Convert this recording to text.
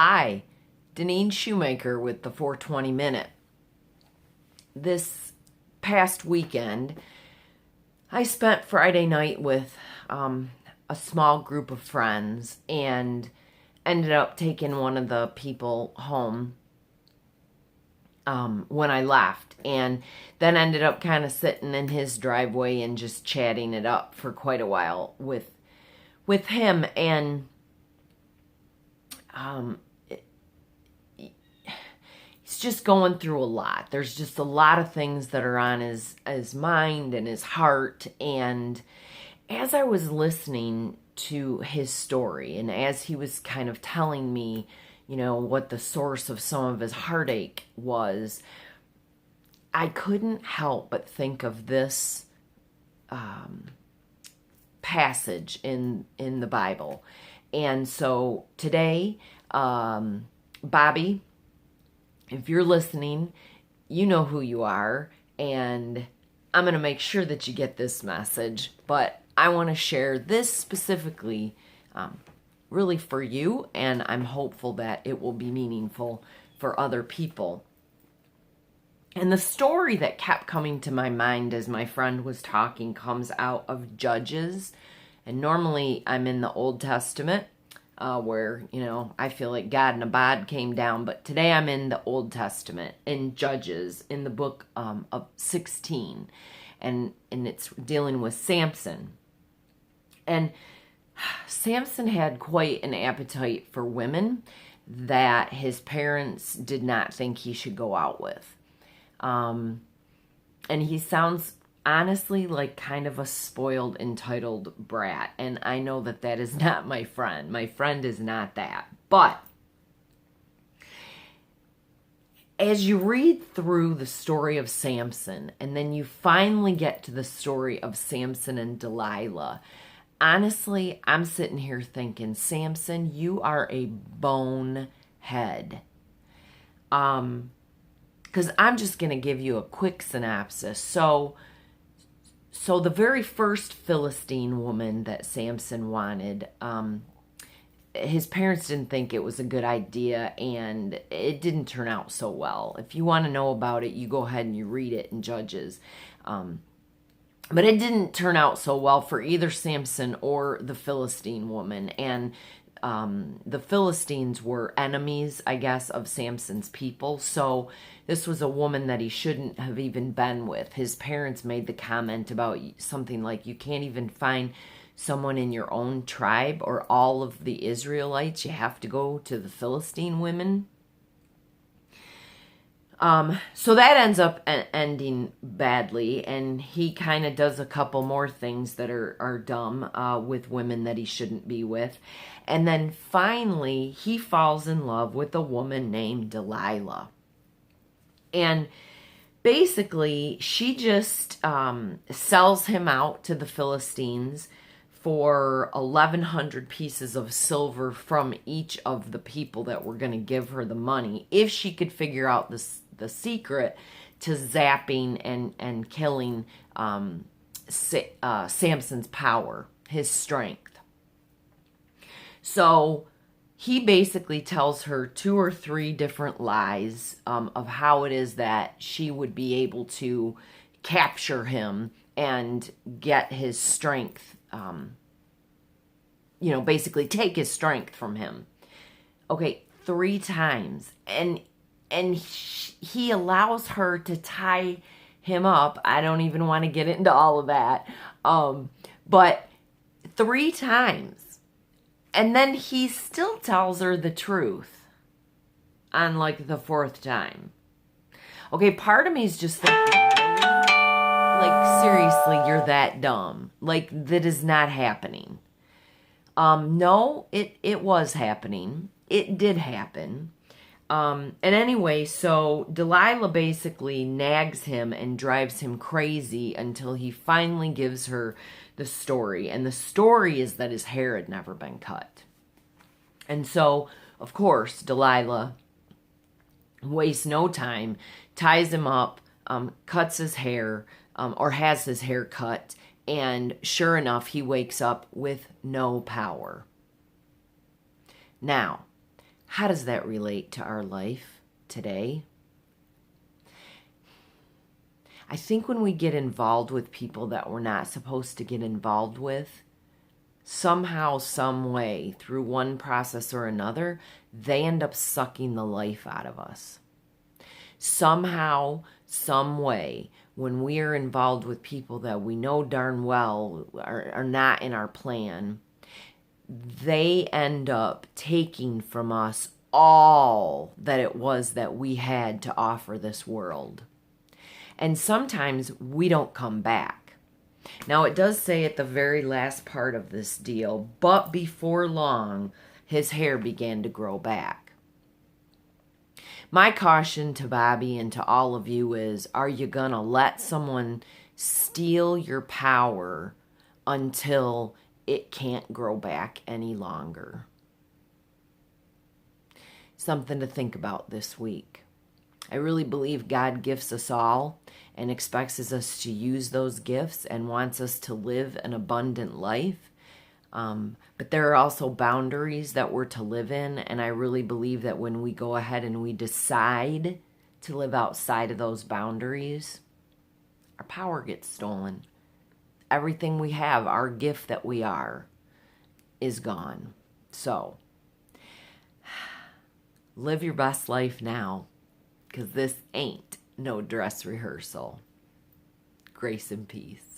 Hi, Deneen Shoemaker with the 420 Minute. This past weekend, I spent Friday night with a small group of friends and ended up taking one of the people home when I left, and then ended up kind of sitting in his driveway and just chatting it up for quite a while with him. And he's just going through a lot. There's just a lot of things that are on his mind and his heart. And as I was listening to his story, and as he was kind of telling me, what the source of some of his heartache was, I couldn't help but think of this passage in the Bible. And so today, Bobby, if you're listening, you know who you are, and I'm going to make sure that you get this message, but I want to share this specifically really for you, and I'm hopeful that it will be meaningful for other people. And the story that kept coming to my mind as my friend was talking comes out of Judges. And normally I'm in the Old Testament where, I feel like God and Abad came down. But today I'm in the Old Testament, in Judges, in the book of 16. And it's dealing with Samson. And Samson had quite an appetite for women that his parents did not think he should go out with. And he sounds honestly like kind of a spoiled, entitled brat. And I know that is not my friend. My friend is not that. But as you read through the story of Samson, and then you finally get to the story of Samson and Delilah, honestly, I'm sitting here thinking, Samson, you are a bonehead. Because I'm just going to give you a quick synopsis. So the very first Philistine woman that Samson wanted, his parents didn't think it was a good idea, and it didn't turn out so well. If you want to know about it, you go ahead and you read it in Judges. But it didn't turn out so well for either Samson or the Philistine woman. And the Philistines were enemies, I guess, of Samson's people. So this was a woman that he shouldn't have even been with. His parents made the comment about something like, you can't even find someone in your own tribe or all of the Israelites. You have to go to the Philistine women. So that ends up ending badly, and he kind of does a couple more things that are dumb with women that he shouldn't be with. And then finally, he falls in love with a woman named Delilah. And basically, she just sells him out to the Philistines for 1,100 pieces of silver from each of the people that were going to give her the money, if she could figure out the secret to zapping and killing Samson's power, his strength. So he basically tells her 2 or 3 different lies of how it is that she would be able to capture him and get his strength, basically take his strength from him. Okay, 3 times. And he allows her to tie him up. I don't even want to get into all of that. But 3 times. And then he still tells her the truth on like the 4th time. Okay, part of me is just thinking, like, seriously, you're that dumb. Like, that is not happening. No, it was happening. It did happen. And anyway, so Delilah basically nags him and drives him crazy until he finally gives her the story. And the story is that his hair had never been cut. And so, of course, Delilah wastes no time, ties him up, cuts his hair, or has his hair cut, and sure enough, he wakes up with no power. Now, How does that relate to our life today? I think when we get involved with people that we're not supposed to get involved with, somehow, some way, through one process or another, they end up sucking the life out of us. Somehow, some way, when we are involved with people that we know darn well are not in our plan, they end up taking from us all that it was that we had to offer this world. And sometimes we don't come back. Now, it does say at the very last part of this deal, but before long, his hair began to grow back. My caution to Bobby and to all of you is, are you going to let someone steal your power until it can't grow back any longer? Something to think about this week. I really believe God gifts us all and expects us to use those gifts and wants us to live an abundant life. But there are also boundaries that we're to live in, and I really believe that when we go ahead and we decide to live outside of those boundaries, our power gets stolen. Everything we have, our gift that we are, is gone. So, live your best life now, because this ain't no dress rehearsal. Grace and peace.